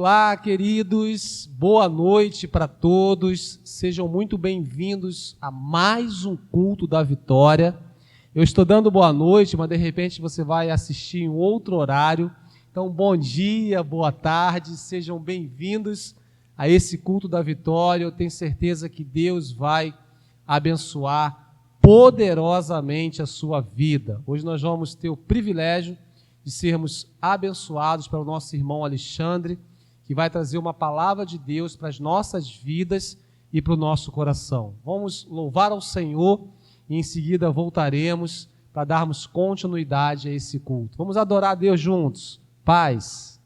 Olá, queridos, boa noite para todos, sejam muito bem-vindos a mais um culto da Vitória. Eu estou dando boa noite, mas de repente você vai assistir em outro horário, então bom dia, boa tarde, sejam bem-vindos a esse culto da Vitória. Eu tenho certeza que Deus vai abençoar poderosamente a sua vida. Hoje nós vamos ter o privilégio de sermos abençoados pelo nosso irmão Alexandre, que vai trazer uma palavra de Deus para as nossas vidas e para o nosso coração. Vamos louvar ao Senhor e em seguida voltaremos para darmos continuidade a esse culto. Vamos adorar a Deus juntos. Paz.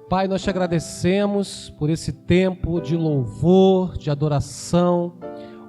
Pai, nós te agradecemos por esse tempo de louvor, de adoração.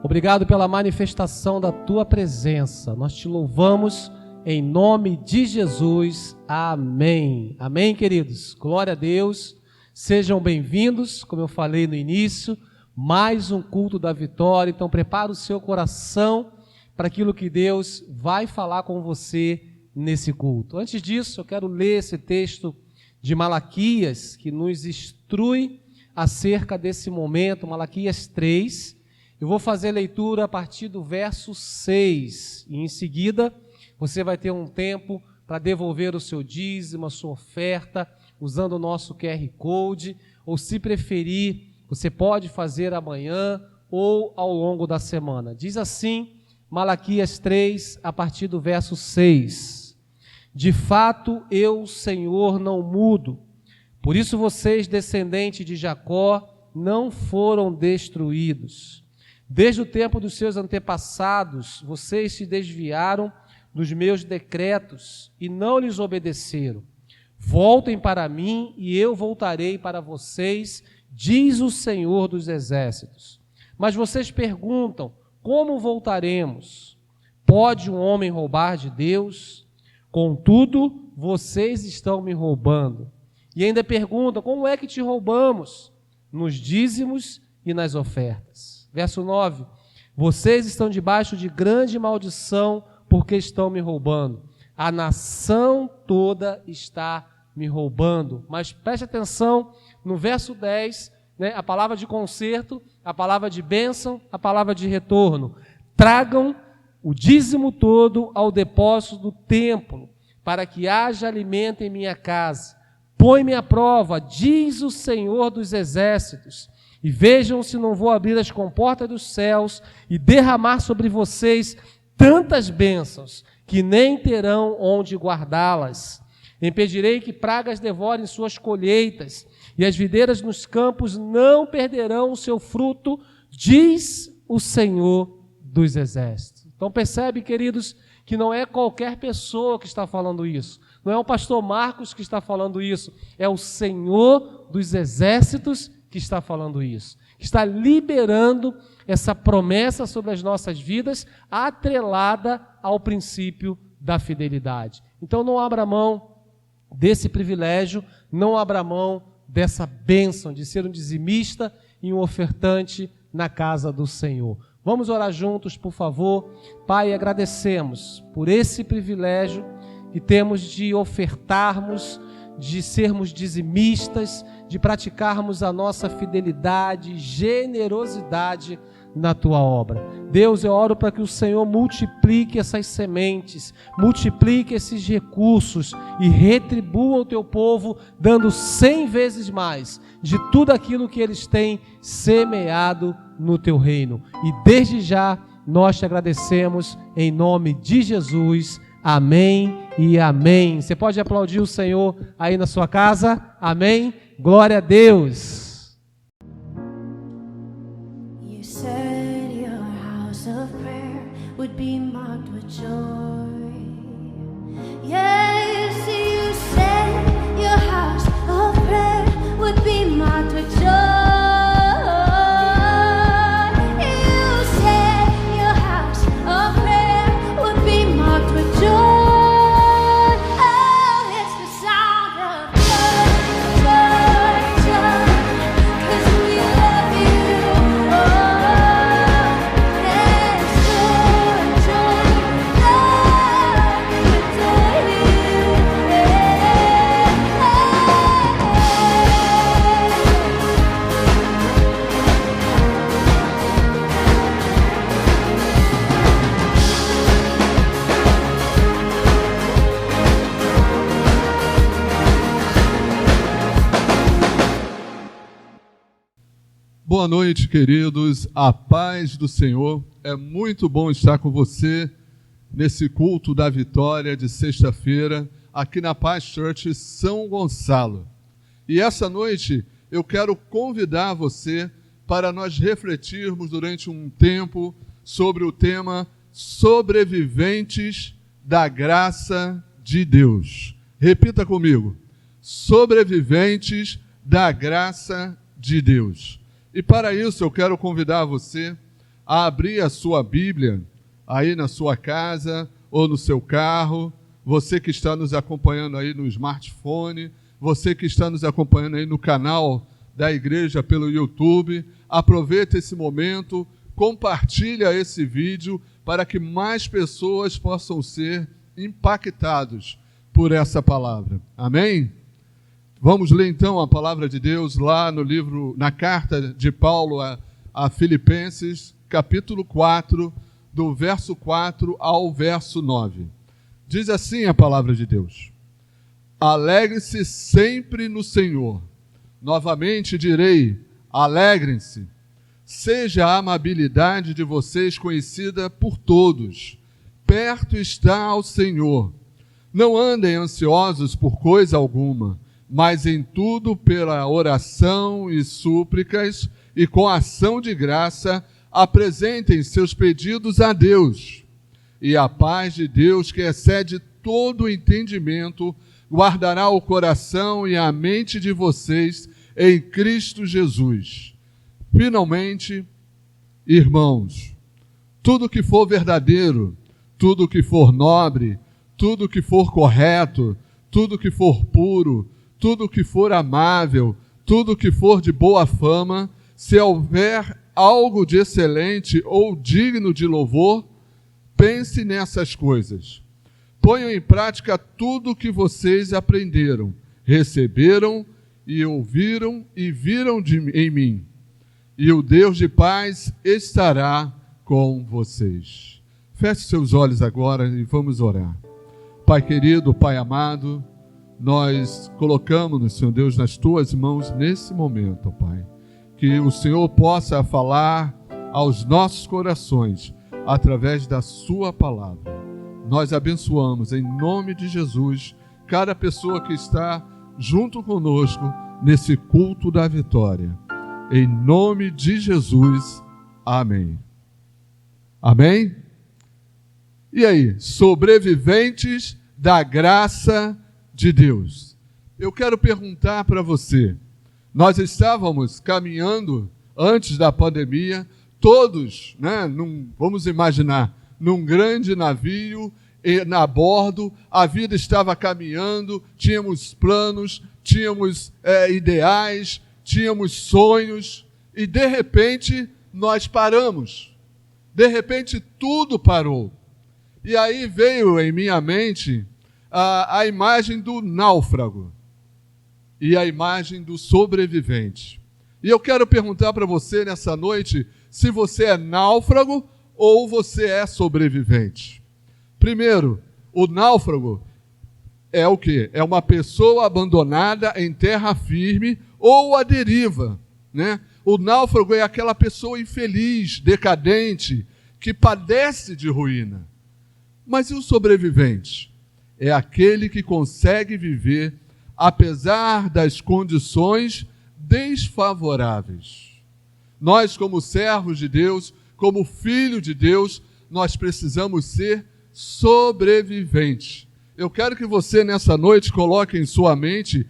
Obrigado pela manifestação da tua presença. Nós te louvamos em nome de Jesus. Amém. Amém, queridos. Glória a Deus. Sejam bem-vindos, como eu falei no início, mais um culto da vitória. Então, prepara o seu coração para aquilo que Deus vai falar com você nesse culto. Antes disso, eu quero ler esse texto de Malaquias, que nos instrui acerca desse momento, Malaquias 3. Eu vou fazer leitura a partir do verso 6, e em seguida você vai ter um tempo para devolver o seu dízimo, a sua oferta, usando o nosso QR Code, ou se preferir, você pode fazer amanhã ou ao longo da semana. Diz assim, Malaquias 3, a partir do verso 6. De fato, eu, Senhor, não mudo. Por isso vocês, descendentes de Jacó, não foram destruídos. Desde o tempo dos seus antepassados, vocês se desviaram dos meus decretos e não lhes obedeceram. Voltem para mim e eu voltarei para vocês, diz o Senhor dos Exércitos. Mas vocês perguntam, como voltaremos? Pode um homem roubar de Deus? Contudo, vocês estão me roubando. E ainda perguntam, como é que te roubamos? Nos dízimos e nas ofertas. Verso 9, vocês estão debaixo de grande maldição porque estão me roubando. A nação toda está me roubando. Mas preste atenção, no verso 10, a palavra de conserto, a palavra de bênção, a palavra de retorno. Tragam o dízimo todo ao depósito do templo, para que haja alimento em minha casa. Põe-me à prova, diz o Senhor dos Exércitos, e vejam se não vou abrir as comportas dos céus e derramar sobre vocês tantas bênçãos, que nem terão onde guardá-las. Impedirei que pragas devorem suas colheitas, e as videiras nos campos não perderão o seu fruto, diz o Senhor dos Exércitos. Então percebe, queridos, que não é qualquer pessoa que está falando isso. Não é o pastor Marcos que está falando isso. É o Senhor dos Exércitos que está falando isso. Que está liberando essa promessa sobre as nossas vidas, atrelada ao princípio da fidelidade. Então não abra mão desse privilégio, não abra mão dessa bênção de ser um dizimista e um ofertante na casa do Senhor. Vamos orar juntos, por favor. Pai, agradecemos por esse privilégio que temos de ofertarmos, de sermos dizimistas, de praticarmos a nossa fidelidade, generosidade na Tua obra. Deus, eu oro para que o Senhor multiplique essas sementes, multiplique esses recursos e retribua o Teu povo, dando 100 vezes mais de tudo aquilo que eles têm semeado no Teu reino. E desde já nós te agradecemos em nome de Jesus. Amém e amém. Você pode aplaudir o Senhor aí na sua casa? Amém? Glória a Deus. You said your house of prayer would be marked with joy. Yes, you said your house of prayer would be marked with joy. Boa noite, queridos. A paz do Senhor. É muito bom estar com você nesse culto da vitória de sexta-feira, aqui na Paz Church São Gonçalo. E essa noite eu quero convidar você para nós refletirmos durante um tempo sobre o tema Sobreviventes da Graça de Deus. Repita comigo. Sobreviventes da graça de Deus. E para isso eu quero convidar você a abrir a sua Bíblia aí na sua casa ou no seu carro, você que está nos acompanhando aí no smartphone, você que está nos acompanhando aí no canal da igreja pelo YouTube, aproveita esse momento, compartilha esse vídeo para que mais pessoas possam ser impactados por essa palavra. Amém? Vamos ler então a palavra de Deus lá no livro, na carta de Paulo a Filipenses, capítulo 4, do verso 4 ao verso 9. Diz assim a palavra de Deus: alegre-se sempre no Senhor. Novamente direi, alegrem-se. Seja a amabilidade de vocês conhecida por todos. Perto está o Senhor. Não andem ansiosos por coisa alguma, mas em tudo pela oração e súplicas e com ação de graça apresentem seus pedidos a Deus. E a paz de Deus, que excede todo o entendimento, guardará o coração e a mente de vocês em Cristo Jesus. Finalmente, irmãos, tudo que for verdadeiro, tudo que for nobre, tudo que for correto, tudo que for puro, tudo que for amável, tudo que for de boa fama, se houver algo de excelente ou digno de louvor, pense nessas coisas. Ponham em prática tudo o que vocês aprenderam, receberam e ouviram e viram em mim. E o Deus de paz estará com vocês. Feche seus olhos agora e vamos orar. Pai querido, Pai amado, nós colocamos, Senhor Deus, nas Tuas mãos nesse momento, Pai. Que o Senhor possa falar aos nossos corações através da Sua palavra. Nós abençoamos, em nome de Jesus, cada pessoa que está junto conosco nesse culto da vitória. Em nome de Jesus, amém. Amém? E aí, sobreviventes da graça de Deus. Eu quero perguntar para você, nós estávamos caminhando antes da pandemia, todos, vamos imaginar, num grande navio, a bordo, a vida estava caminhando, tínhamos planos, tínhamos ideais, tínhamos sonhos, e de repente nós paramos. De repente tudo parou. E aí veio em minha mente a imagem do náufrago e a imagem do sobrevivente. E eu quero perguntar para você nessa noite se você é náufrago ou você é sobrevivente. Primeiro, o náufrago é o quê? É uma pessoa abandonada em terra firme ou à deriva, né? O náufrago é aquela pessoa infeliz, decadente, que padece de ruína. Mas e o sobrevivente? É aquele que consegue viver apesar das condições desfavoráveis. Nós, como servos de Deus, como filho de Deus, nós precisamos ser sobreviventes. Eu quero que você, nessa noite, coloque em sua mente,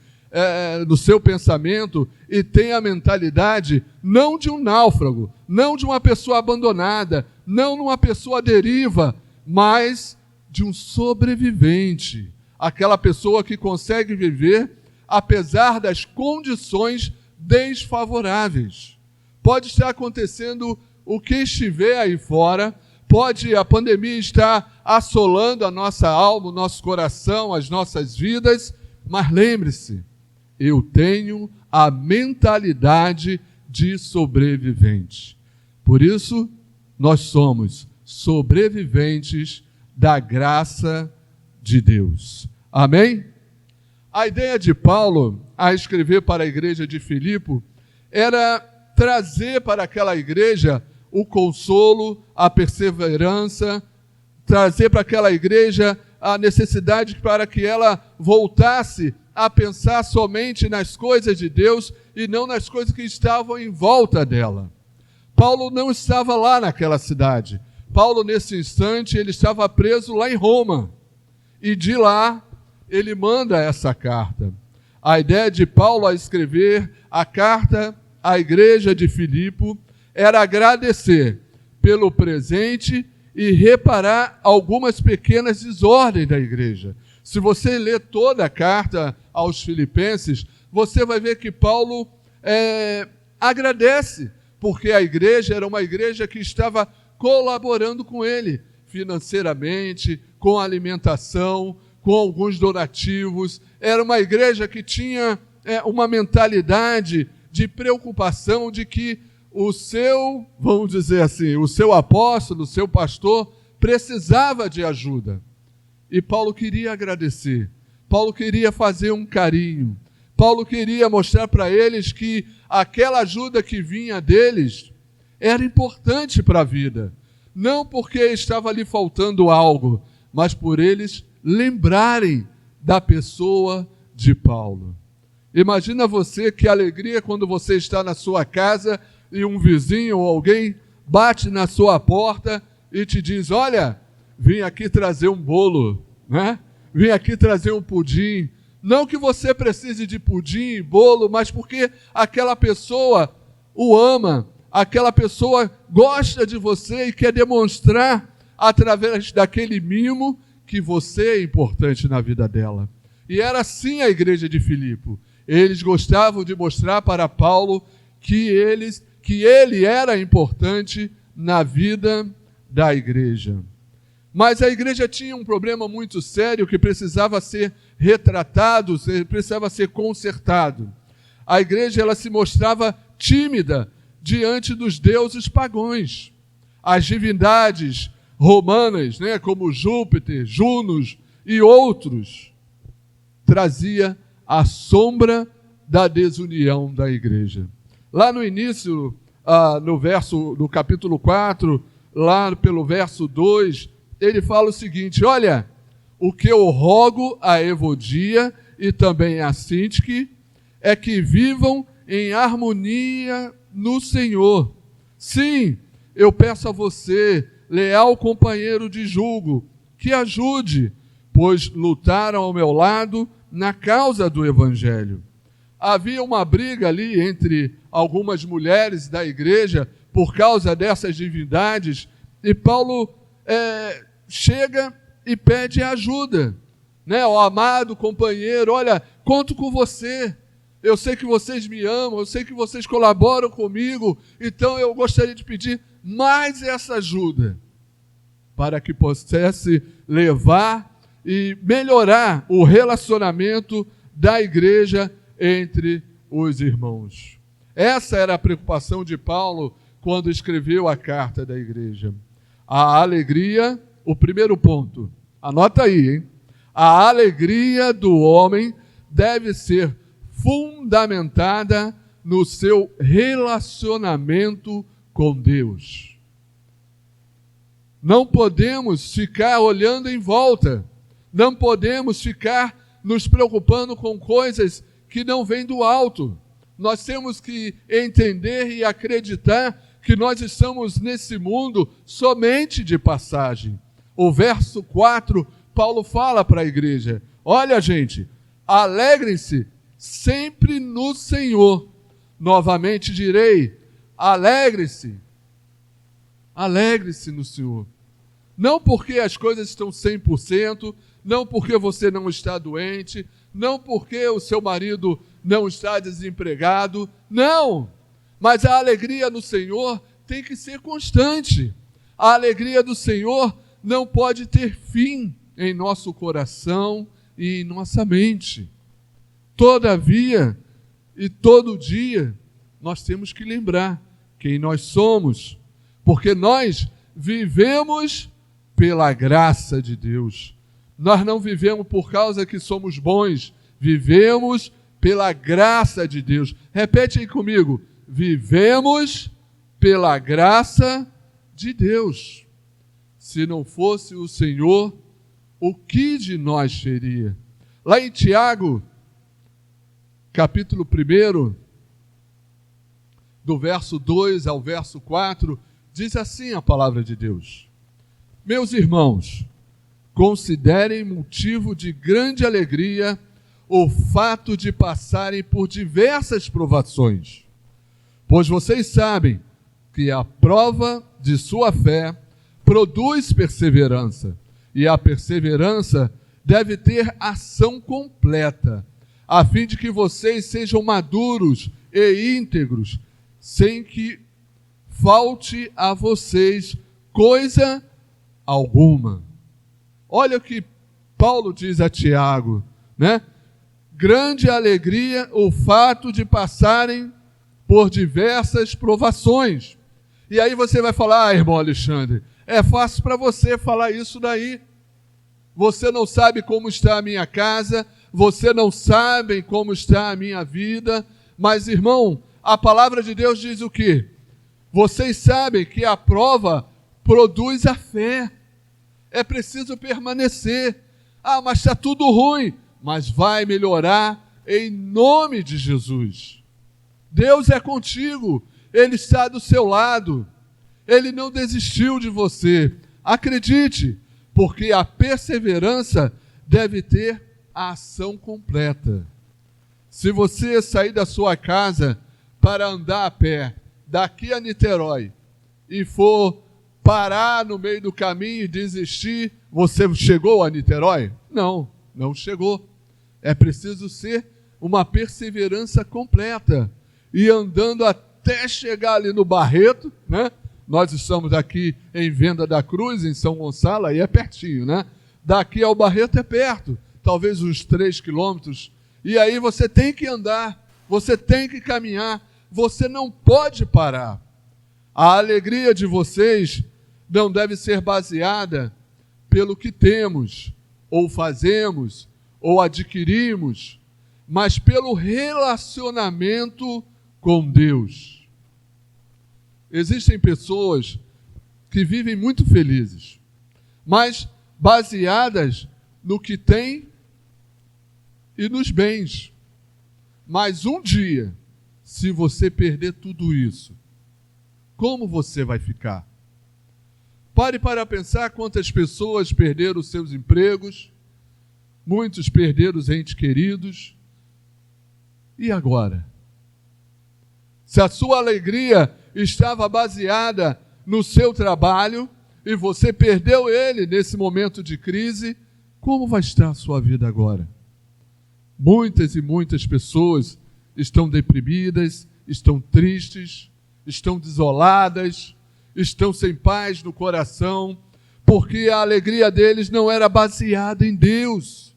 no seu pensamento, e tenha a mentalidade não de um náufrago, não de uma pessoa abandonada, não de uma pessoa à deriva, mas de um sobrevivente. Aquela pessoa que consegue viver apesar das condições desfavoráveis. Pode estar acontecendo o que estiver aí fora, pode a pandemia estar assolando a nossa alma, o nosso coração, as nossas vidas, mas lembre-se, eu tenho a mentalidade de sobrevivente. Por isso, nós somos sobreviventes da graça de Deus. Amém? A ideia de Paulo, a escrever para a igreja de Filipe, era trazer para aquela igreja o consolo, a perseverança, trazer para aquela igreja a necessidade para que ela voltasse a pensar somente nas coisas de Deus e não nas coisas que estavam em volta dela. Paulo não estava lá naquela cidade. Paulo, nesse instante, ele estava preso lá em Roma. E de lá, ele manda essa carta. A ideia de Paulo a escrever a carta à igreja de Filipe era agradecer pelo presente e reparar algumas pequenas desordens da igreja. Se você ler toda a carta aos Filipenses, você vai ver que Paulo agradece, porque a igreja era uma igreja que estava colaborando com ele financeiramente, com alimentação, com alguns donativos. Era uma igreja que tinha uma mentalidade de preocupação de que o seu, vamos dizer assim, o seu apóstolo, o seu pastor, precisava de ajuda. E Paulo queria agradecer, Paulo queria fazer um carinho, Paulo queria mostrar para eles que aquela ajuda que vinha deles era importante para a vida. Não porque estava lhe faltando algo, mas por eles lembrarem da pessoa de Paulo. Imagina você que alegria quando você está na sua casa e um vizinho ou alguém bate na sua porta e te diz: olha, vim aqui trazer um bolo, né? Vim aqui trazer um pudim. Não que você precise de pudim e bolo, mas porque aquela pessoa o ama, aquela pessoa gosta de você e quer demonstrar através daquele mimo que você é importante na vida dela. E era assim a igreja de Filipe. Eles gostavam de mostrar para Paulo que ele era importante na vida da igreja. Mas a igreja tinha um problema muito sério que precisava ser retratado, precisava ser consertado. A igreja ela se mostrava tímida diante dos deuses pagãos. As divindades romanas, né, como Júpiter, Junos e outros, trazia a sombra da desunião da igreja. Lá no início, no capítulo 4, lá pelo verso 2, ele fala o seguinte: olha, o que eu rogo a Evodia e também a Sintique é que vivam em harmonia no Senhor. Sim, eu peço a você, leal companheiro de julgo, que ajude, pois lutaram ao meu lado na causa do Evangelho. Havia uma briga ali entre algumas mulheres da igreja por causa dessas divindades, e Paulo chega e pede ajuda, né? O amado companheiro, olha, conto com você, eu sei que vocês me amam, eu sei que vocês colaboram comigo, então eu gostaria de pedir mais essa ajuda, para que pudesse levar e melhorar o relacionamento da igreja entre os irmãos. Essa era a preocupação de Paulo quando escreveu a carta da igreja. A alegria, o primeiro ponto, anota aí, hein? A alegria do homem deve ser fundamentada no seu relacionamento com Deus. Não podemos ficar olhando em volta, não podemos ficar nos preocupando com coisas que não vêm do alto. Nós temos que entender e acreditar que nós estamos nesse mundo somente de passagem. O verso 4, Paulo fala para a igreja: olha, gente, alegrem-se sempre no Senhor. Novamente direi, alegre-se. Alegre-se no Senhor. Não porque as coisas estão 100%, não porque você não está doente, não porque o seu marido não está desempregado, não. Mas a alegria no Senhor tem que ser constante. A alegria do Senhor não pode ter fim em nosso coração e em nossa mente. Todavia, e todo dia, nós temos que lembrar quem nós somos, porque nós vivemos pela graça de Deus. Nós não vivemos por causa que somos bons, vivemos pela graça de Deus. Repete aí comigo: vivemos pela graça de Deus. Se não fosse o Senhor, o que de nós seria? Lá em Tiago, capítulo 1, do verso 2 ao verso 4, diz assim a palavra de Deus: meus irmãos, considerem motivo de grande alegria o fato de passarem por diversas provações. Pois vocês sabem que a prova de sua fé produz perseverança, e a perseverança deve ter ação completa, a fim de que vocês sejam maduros e íntegros, sem que falte a vocês coisa alguma. Olha o que Paulo diz a Tiago, né? Grande alegria o fato de passarem por diversas provações. E aí você vai falar, irmão Alexandre, é fácil para você falar isso daí. Você não sabe como está a minha casa, você não sabe como está a minha vida, mas, irmão, a palavra de Deus diz o quê? Vocês sabem que a prova produz a fé. É preciso permanecer. Ah, mas está tudo ruim. Mas vai melhorar em nome de Jesus. Deus é contigo. Ele está do seu lado. Ele não desistiu de você. Acredite, porque a perseverança deve ter a ação completa. Se você sair da sua casa para andar a pé daqui a Niterói e for parar no meio do caminho e desistir, você chegou a Niterói? Não, não chegou. É preciso ser uma perseverança completa. E andando até chegar ali no Barreto, né? Nós estamos aqui em Venda da Cruz, em São Gonçalo, aí é pertinho, né? Daqui ao Barreto é perto, talvez uns 3 quilômetros. E aí você tem que andar, você tem que caminhar, você não pode parar. A alegria de vocês não deve ser baseada pelo que temos, ou fazemos, ou adquirimos, mas pelo relacionamento com Deus. Existem pessoas que vivem muito felizes, mas baseadas no que têm e nos bens. Mas um dia, se você perder tudo isso, como você vai ficar? Pare para pensar quantas pessoas perderam seus empregos, muitos perderam os entes queridos. E agora? Se a sua alegria estava baseada no seu trabalho e você perdeu ele nesse momento de crise, como vai estar a sua vida agora? Muitas e muitas pessoas estão deprimidas, estão tristes, estão desoladas, estão sem paz no coração, porque a alegria deles não era baseada em Deus,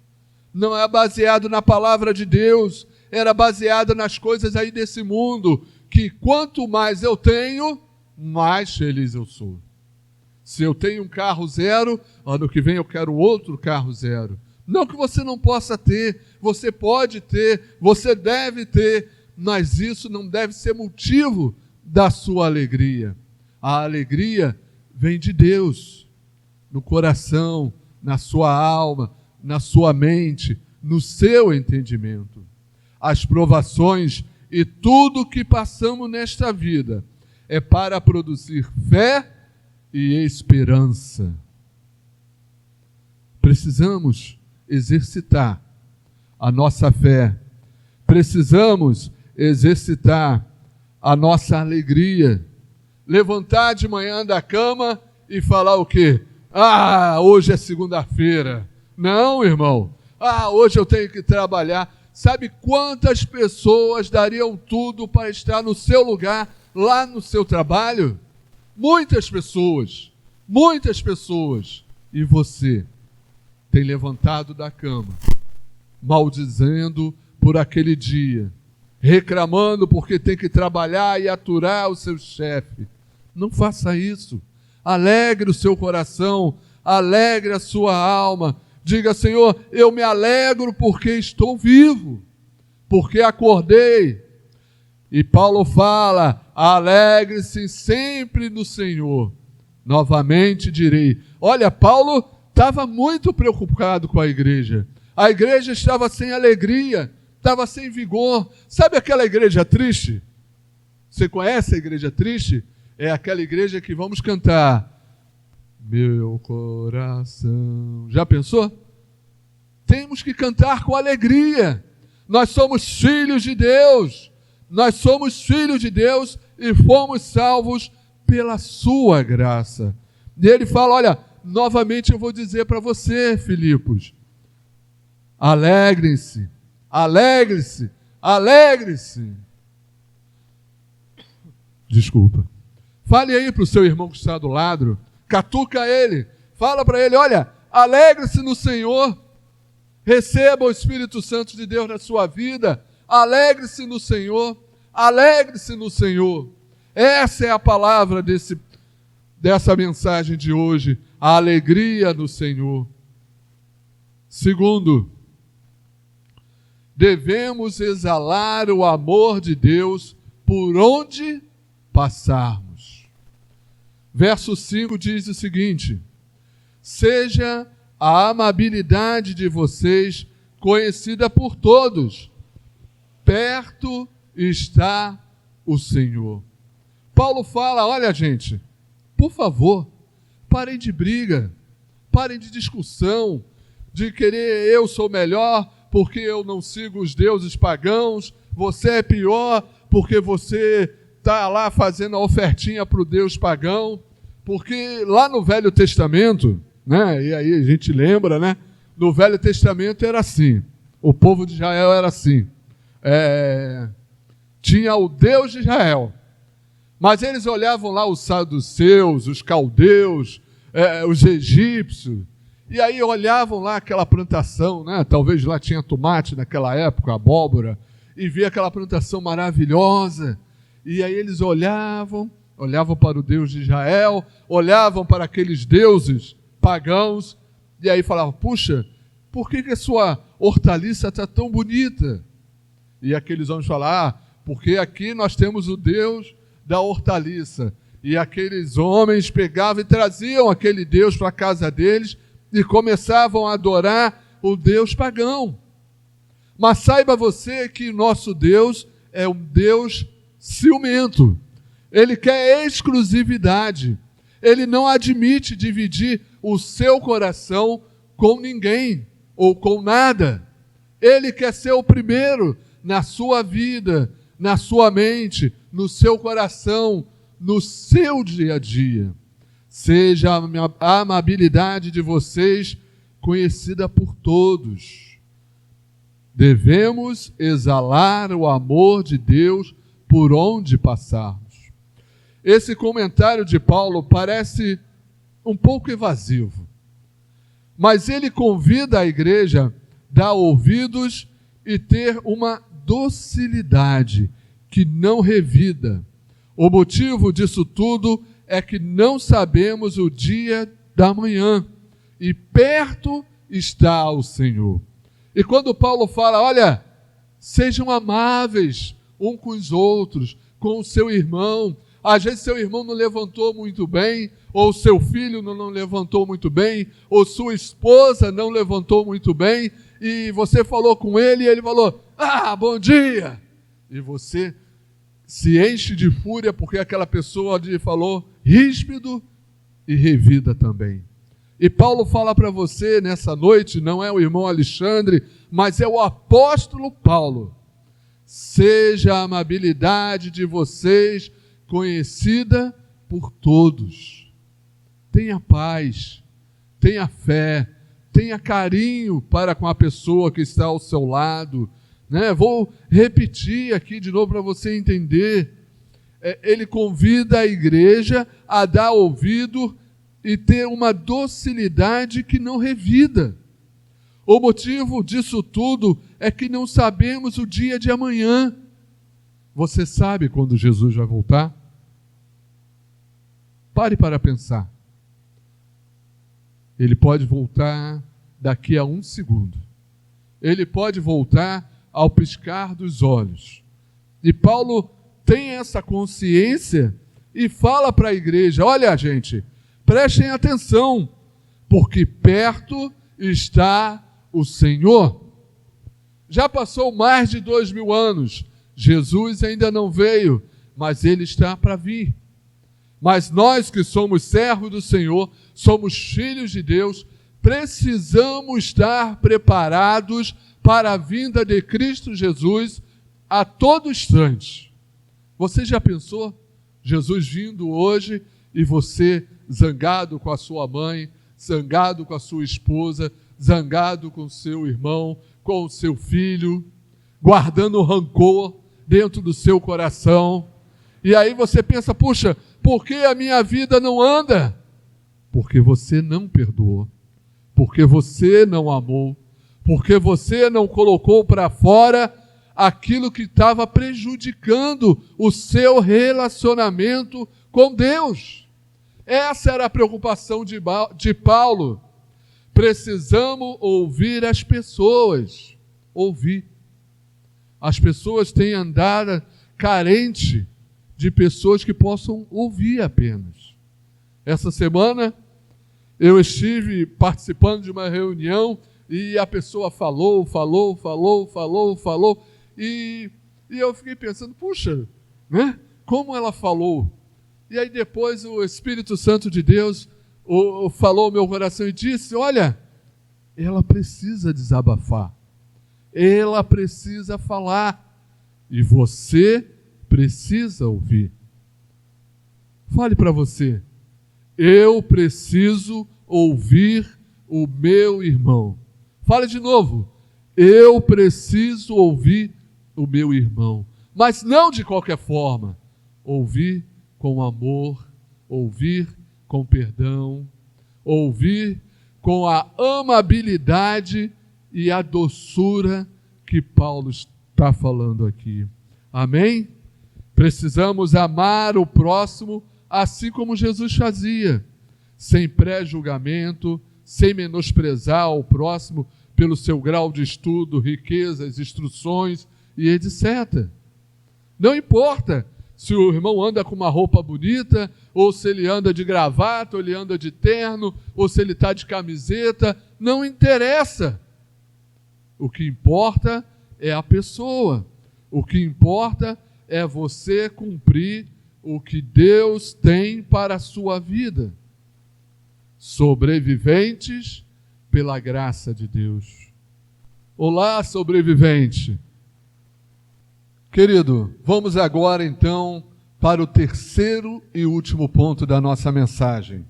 não é baseado na palavra de Deus, era baseada nas coisas aí desse mundo, que quanto mais eu tenho, mais feliz eu sou. Se eu tenho um carro zero, ano que vem eu quero outro carro zero. Não que você não possa ter, você pode ter, você deve ter, mas isso não deve ser motivo da sua alegria. A alegria vem de Deus, no coração, na sua alma, na sua mente, no seu entendimento. As provações e tudo que passamos nesta vida é para produzir fé e esperança. Precisamos exercitar a nossa fé. Precisamos exercitar a nossa alegria. Levantar de manhã da cama e falar o quê? Ah, hoje é segunda-feira. Não, irmão. Ah, hoje eu tenho que trabalhar. Sabe quantas pessoas dariam tudo para estar no seu lugar, lá no seu trabalho? Muitas pessoas. Muitas pessoas. E você tem levantado da cama, maldizendo por aquele dia, reclamando porque tem que trabalhar e aturar o seu chefe. Não faça isso. Alegre o seu coração, alegre a sua alma. Diga, Senhor, eu me alegro porque estou vivo, porque acordei. E Paulo fala, alegre-se sempre no Senhor. Novamente direi. Olha, Paulo estava muito preocupado com a igreja. A igreja estava sem alegria, estava sem vigor. Sabe aquela igreja triste? Você conhece a igreja triste? É aquela igreja que vamos cantar. Meu coração. Já pensou? temos que cantar com alegria. Nós somos filhos de Deus. Nós somos filhos de Deus e fomos salvos pela sua graça. E ele fala, olha, novamente eu vou dizer para você, Filipos, alegrem-se, alegre-se, alegre-se. Desculpa. Fale aí para o seu irmão que está do lado, catuca ele, fala para ele, olha, alegre-se no Senhor, receba o Espírito Santo de Deus na sua vida, alegre-se no Senhor, alegre-se no Senhor. Essa é a palavra dessa mensagem de hoje, a alegria no Senhor. Segundo, devemos exalar o amor de Deus por onde passarmos. Verso 5 diz o seguinte: seja a amabilidade de vocês conhecida por todos, perto está o Senhor. Paulo fala, olha gente, por favor, parem de briga, parem de discussão, de querer eu sou melhor porque eu não sigo os deuses pagãos, você é pior porque você está lá fazendo a ofertinha para o Deus pagão, porque lá no Velho Testamento, né, e aí a gente lembra, né, no Velho Testamento era assim, o povo de Israel era assim, tinha o Deus de Israel, mas eles olhavam lá os saduceus, os caldeus, os egípcios, e aí olhavam lá aquela plantação, né? Talvez lá tinha tomate naquela época, abóbora, e via aquela plantação maravilhosa, e aí eles olhavam para o Deus de Israel, olhavam para aqueles deuses pagãos, e aí falavam, puxa, por que a sua hortaliça está tão bonita? E aqueles homens falavam, porque aqui nós temos o Deus da hortaliça. E aqueles homens pegavam e traziam aquele Deus para a casa deles e começavam a adorar o Deus pagão. Mas saiba você que nosso Deus é um Deus ciumento. Ele quer exclusividade. Ele não admite dividir o seu coração com ninguém ou com nada. Ele quer ser o primeiro na sua vida, na sua mente, no seu coração, no seu dia a dia. Seja a amabilidade de vocês conhecida por todos. Devemos exalar o amor de Deus por onde passarmos. Esse comentário de Paulo parece um pouco evasivo, mas ele convida a igreja a dar ouvidos e ter uma docilidade que não revida. O motivo disso tudo é que não sabemos o dia da manhã e perto está o Senhor. E quando Paulo fala, olha, sejam amáveis uns com os outros, com o seu irmão. Às vezes seu irmão não levantou muito bem, ou seu filho não levantou muito bem, ou sua esposa não levantou muito bem, e você falou com ele e ele falou, bom dia! E você se enche de fúria porque aquela pessoa lhe falou ríspido e revida também. E Paulo fala para você nessa noite, não é o irmão Alexandre, mas é o apóstolo Paulo. Seja a amabilidade de vocês conhecida por todos. Tenha paz, tenha fé, tenha carinho para com a pessoa que está ao seu lado. Né? Vou repetir aqui de novo para você entender. Ele convida a igreja a dar ouvido e ter uma docilidade que não revida. O motivo disso tudo é que não sabemos o dia de amanhã. Você sabe quando Jesus vai voltar? Pare para pensar. Ele pode voltar daqui a 1 segundo. Ele pode voltar ao piscar dos olhos. E Paulo tem essa consciência e fala para a igreja, olha gente, prestem atenção, porque perto está o Senhor. Já passou mais de 2000 anos, Jesus ainda não veio, mas ele está para vir. Mas nós que somos servos do Senhor, somos filhos de Deus, precisamos estar preparados para a vinda de Cristo Jesus a todo instante. Você já pensou? Jesus vindo hoje e você zangado com a sua mãe, zangado com a sua esposa, zangado com o seu irmão, com o seu filho, guardando rancor dentro do seu coração. E aí você pensa, puxa, por que a minha vida não anda? Porque você não perdoou, porque você não amou, porque você não colocou para fora aquilo que estava prejudicando o seu relacionamento com Deus. Essa era a preocupação de Paulo. Precisamos ouvir as pessoas. Ouvir. As pessoas têm andado carente de pessoas que possam ouvir apenas. Essa semana eu estive participando de uma reunião e a pessoa falou, e eu fiquei pensando, puxa, né? Como ela falou? E aí depois o Espírito Santo de Deus falou ao meu coração e disse, olha, ela precisa desabafar, ela precisa falar, e você precisa ouvir. Fale para você, eu preciso ouvir o meu irmão. Fale de novo, eu preciso ouvir o meu irmão, mas não de qualquer forma, ouvir com amor, ouvir com perdão, ouvir com a amabilidade e a doçura que Paulo está falando aqui. Amém? Precisamos amar o próximo assim como Jesus fazia, sem pré-julgamento, sem menosprezar o próximo pelo seu grau de estudo, riquezas, instruções e etc. Não importa se o irmão anda com uma roupa bonita, ou se ele anda de gravata, ou ele anda de terno, ou se ele está de camiseta, não interessa. O que importa é a pessoa. O que importa é você cumprir o que Deus tem para a sua vida. Sobreviventes pela graça de Deus. Olá, sobrevivente. Querido, vamos agora então para o terceiro e último ponto da nossa mensagem.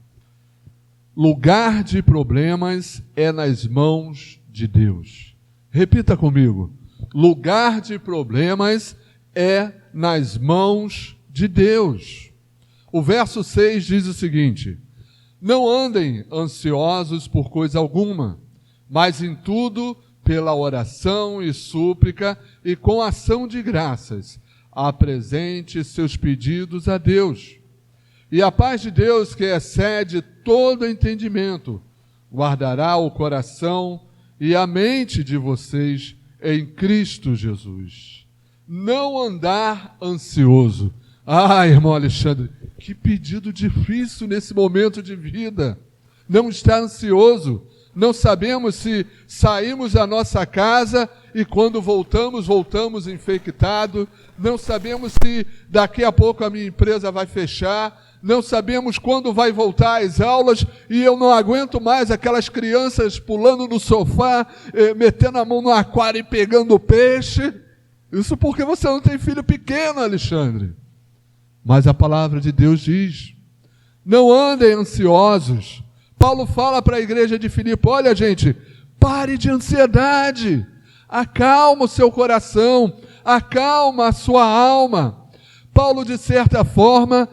Lugar de problemas é nas mãos de Deus. Repita comigo. Lugar de problemas é nas mãos de Deus. O verso 6 diz o seguinte: não andem ansiosos por coisa alguma, mas em tudo, pela oração e súplica e com ação de graças, apresente seus pedidos a Deus. E a paz de Deus, que excede todo entendimento, guardará o coração e a mente de vocês em Cristo Jesus. Não andar ansioso. Ah, irmão Alexandre, que pedido difícil nesse momento de vida. Não estar ansioso. Não sabemos se saímos da nossa casa e quando voltamos infectados. Não sabemos se daqui a pouco a minha empresa vai fechar. Não sabemos quando vai voltar às aulas e eu não aguento mais aquelas crianças pulando no sofá, metendo a mão no aquário e pegando peixe. Isso porque você não tem filho pequeno, Alexandre. Mas a palavra de Deus diz, não andem ansiosos. Paulo fala para a igreja de Filipe, olha gente, pare de ansiedade, acalma o seu coração, acalma a sua alma. Paulo, de certa forma,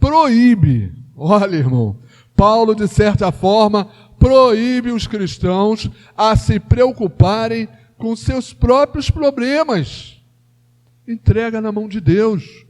proíbe, olha irmão, Paulo, de certa forma, proíbe os cristãos a se preocuparem com seus próprios problemas. Entrega na mão de Deus.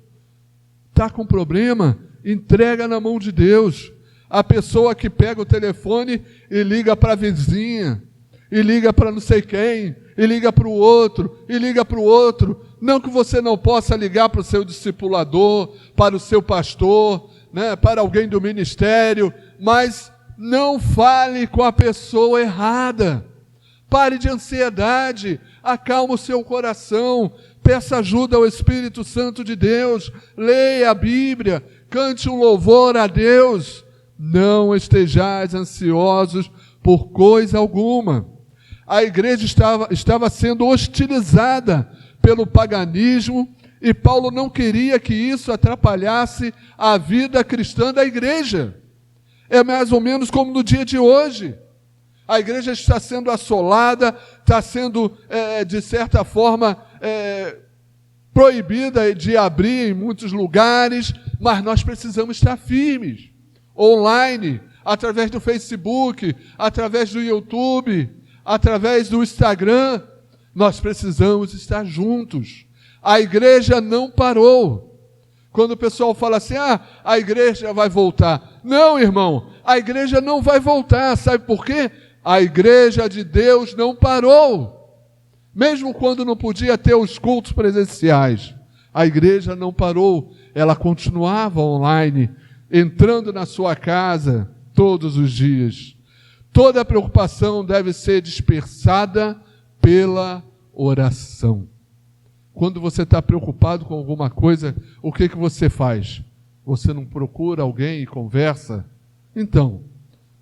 Está com problema? Entrega na mão de Deus. A pessoa que pega o telefone e liga para a vizinha, e liga para não sei quem, e liga para o outro, e liga para o outro. Não que você não possa ligar para o seu discipulador, para o seu pastor, né, para alguém do ministério, mas não fale com a pessoa errada. Pare de ansiedade, acalma o seu coração, peça ajuda ao Espírito Santo de Deus, leia a Bíblia, cante um louvor a Deus. Não estejais ansiosos por coisa alguma. A igreja estava sendo hostilizada pelo paganismo e Paulo não queria que isso atrapalhasse a vida cristã da igreja. É mais ou menos como no dia de hoje. A igreja está sendo assolada, está sendo, de certa forma, proibida de abrir em muitos lugares, mas nós precisamos estar firmes, online, através do Facebook, através do YouTube, através do Instagram. Nós precisamos estar juntos. A igreja não parou. Quando o pessoal fala assim, a igreja vai voltar. Não, irmão, a igreja não vai voltar. Sabe por quê? A igreja de Deus não parou. Mesmo quando não podia ter os cultos presenciais, a igreja não parou. Ela continuava online, entrando na sua casa todos os dias. Toda preocupação deve ser dispersada pela oração. Quando você está preocupado com alguma coisa, o que você faz? Você não procura alguém e conversa? Então,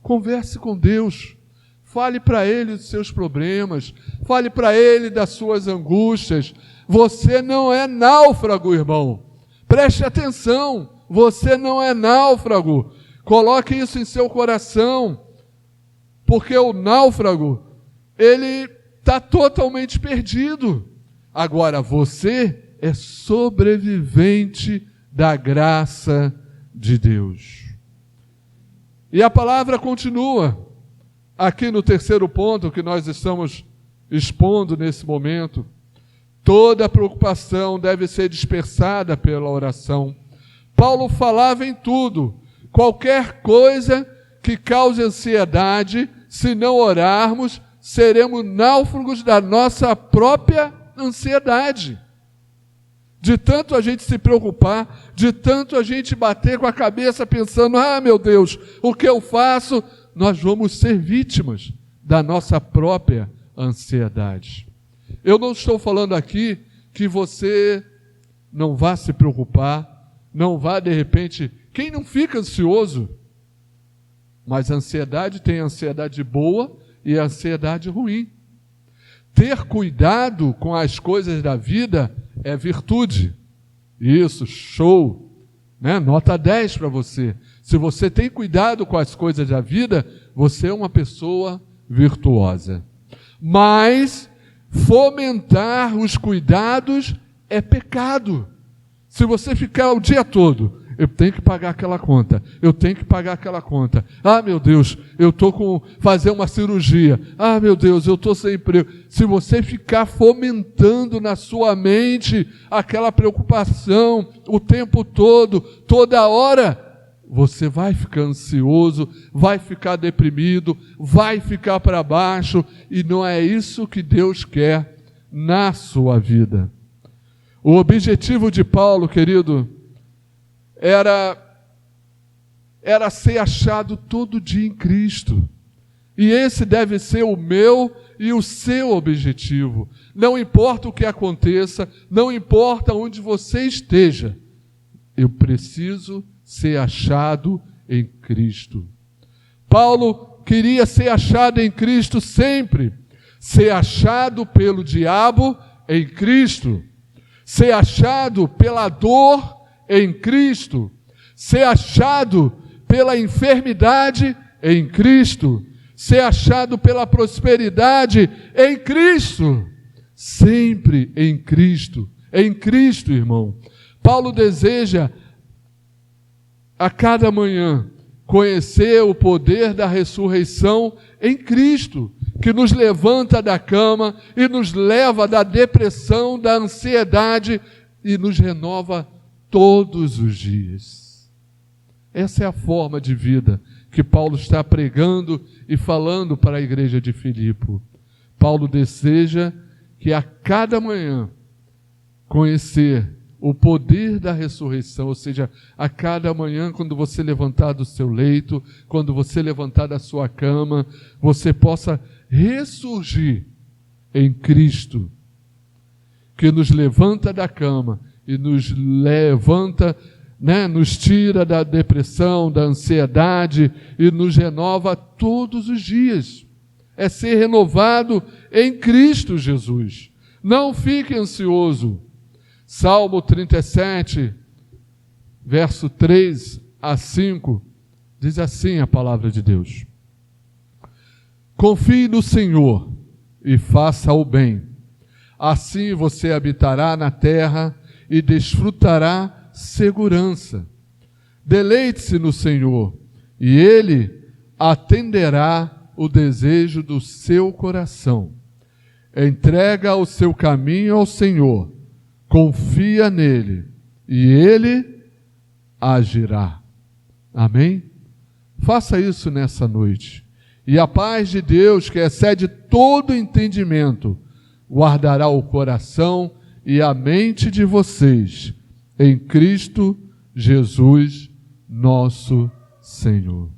converse com Deus. Fale para Ele dos seus problemas. Fale para Ele das suas angústias. Você não é náufrago, irmão. Preste atenção. Você não é náufrago. Coloque isso em seu coração. Porque o náufrago, ele está totalmente perdido. Agora, você é sobrevivente da graça de Deus. E a palavra continua. Aqui no terceiro ponto que nós estamos expondo nesse momento, toda preocupação deve ser dispersada pela oração. Paulo falava em tudo, qualquer coisa que cause ansiedade, se não orarmos, seremos náufragos da nossa própria ansiedade. De tanto a gente se preocupar, de tanto a gente bater com a cabeça pensando, meu Deus, o que eu faço? Nós vamos ser vítimas da nossa própria ansiedade. Eu não estou falando aqui que você não vá se preocupar, não vá de repente... Quem não fica ansioso? Mas a ansiedade tem a ansiedade boa e a ansiedade ruim. Ter cuidado com as coisas da vida é virtude. Isso, show! Né? Nota 10 para você. Se você tem cuidado com as coisas da vida, você é uma pessoa virtuosa. Mas fomentar os cuidados é pecado. Se você ficar o dia todo, eu tenho que pagar aquela conta, eu tenho que pagar aquela conta. Meu Deus, eu estou fazer uma cirurgia. Meu Deus, eu estou sem emprego. Se você ficar fomentando na sua mente aquela preocupação o tempo todo, toda hora, você vai ficar ansioso, vai ficar deprimido, vai ficar para baixo, e não é isso que Deus quer na sua vida. O objetivo de Paulo, querido, era ser achado todo dia em Cristo. E esse deve ser o meu e o seu objetivo. Não importa o que aconteça, não importa onde você esteja, eu preciso ser achado em Cristo. Paulo queria ser achado em Cristo sempre. Ser achado pelo diabo em Cristo. Ser achado pela dor em Cristo, ser achado pela enfermidade em Cristo, ser achado pela prosperidade em Cristo, sempre em Cristo, irmão. Paulo deseja a cada manhã conhecer o poder da ressurreição em Cristo, que nos levanta da cama e nos leva da depressão, da ansiedade e nos renova todos os dias. Essa é a forma de vida que Paulo está pregando e falando para a igreja de Filipe. Paulo deseja que a cada manhã conhecer o poder da ressurreição, ou seja, a cada manhã, quando você levantar do seu leito, quando você levantar da sua cama, você possa ressurgir em Cristo, que nos levanta da cama e nos levanta nos tira da depressão, da ansiedade e nos renova todos os dias. É ser renovado em Cristo Jesus. Não fique ansioso. Salmo 37, verso 3 a 5, diz assim a palavra de Deus: confie no Senhor e faça o bem. Assim você habitará na terra e desfrutará segurança. Deleite-se no Senhor e Ele atenderá o desejo do seu coração. Entrega o seu caminho ao Senhor, confia nele e Ele agirá. Amém? Faça isso nessa noite. E a paz de Deus, que excede todo entendimento, guardará o coração e a mente de vocês em Cristo Jesus, nosso Senhor.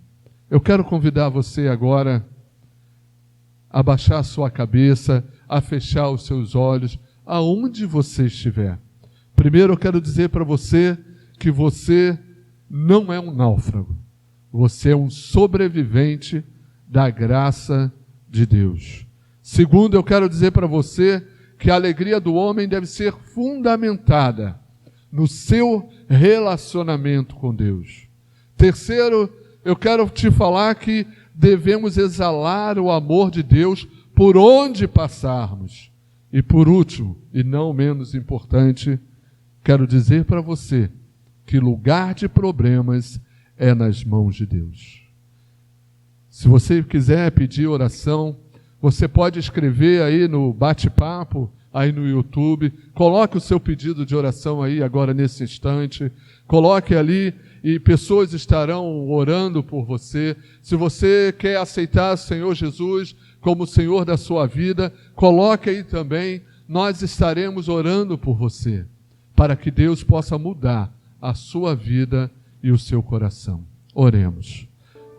Eu quero convidar você agora a baixar a sua cabeça, a fechar os seus olhos, aonde você estiver. Primeiro eu quero dizer para você que você não é um náufrago. Você é um sobrevivente da graça de Deus. Segundo, eu quero dizer para você que a alegria do homem deve ser fundamentada no seu relacionamento com Deus. Terceiro, eu quero te falar que devemos exalar o amor de Deus por onde passarmos. E por último, e não menos importante, quero dizer para você que lugar de problemas é nas mãos de Deus. Se você quiser pedir oração, você pode escrever aí no bate-papo, aí no YouTube, coloque o seu pedido de oração aí agora nesse instante, coloque ali e pessoas estarão orando por você. Se você quer aceitar o Senhor Jesus como o Senhor da sua vida, coloque aí também, nós estaremos orando por você, para que Deus possa mudar a sua vida e o seu coração. Oremos.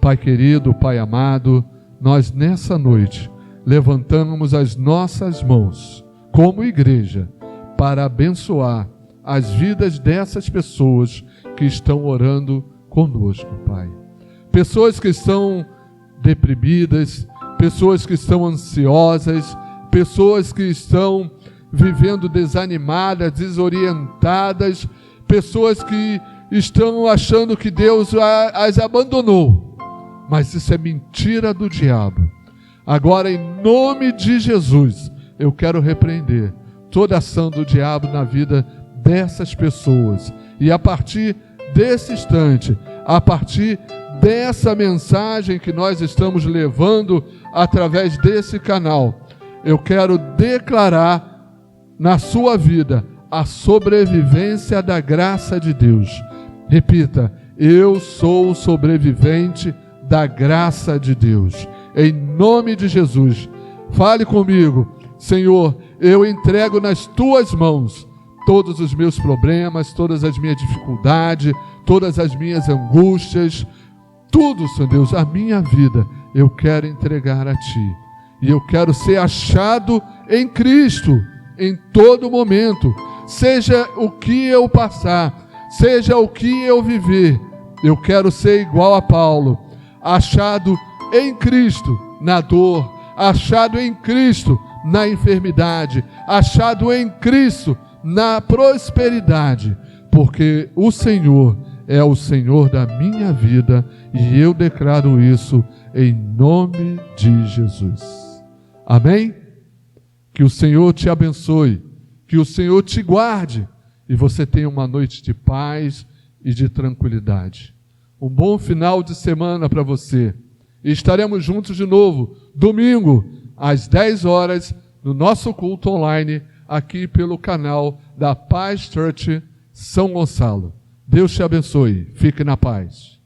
Pai querido, Pai amado, nós nessa noite levantamos as nossas mãos como igreja para abençoar as vidas dessas pessoas que estão orando conosco, Pai. Pessoas que estão deprimidas, pessoas que estão ansiosas, pessoas que estão vivendo desanimadas, desorientadas, pessoas que estão achando que Deus as abandonou. Mas isso é mentira do diabo. Agora, em nome de Jesus, eu quero repreender toda ação do diabo na vida dessas pessoas. E a partir desse instante, a partir dessa mensagem que nós estamos levando através desse canal, eu quero declarar na sua vida a sobrevivência da graça de Deus. Repita: eu sou sobrevivente da graça de Deus. Em nome de Jesus, fale comigo: Senhor, eu entrego nas tuas mãos todos os meus problemas, todas as minhas dificuldades, todas as minhas angústias, tudo, Senhor Deus, a minha vida, eu quero entregar a Ti. E eu quero ser achado em Cristo, em todo momento. Seja o que eu passar, seja o que eu viver, eu quero ser igual a Paulo, achado em Cristo na dor, achado em Cristo na enfermidade, achado em Cristo na prosperidade, porque o Senhor é o Senhor da minha vida e eu declaro isso em nome de Jesus. Amém? Que o Senhor te abençoe, que o Senhor te guarde e você tenha uma noite de paz e de tranquilidade. Um bom final de semana para você. E estaremos juntos de novo, domingo, às 10 horas, no nosso culto online, aqui pelo canal da Paz Church São Gonçalo. Deus te abençoe. Fique na paz.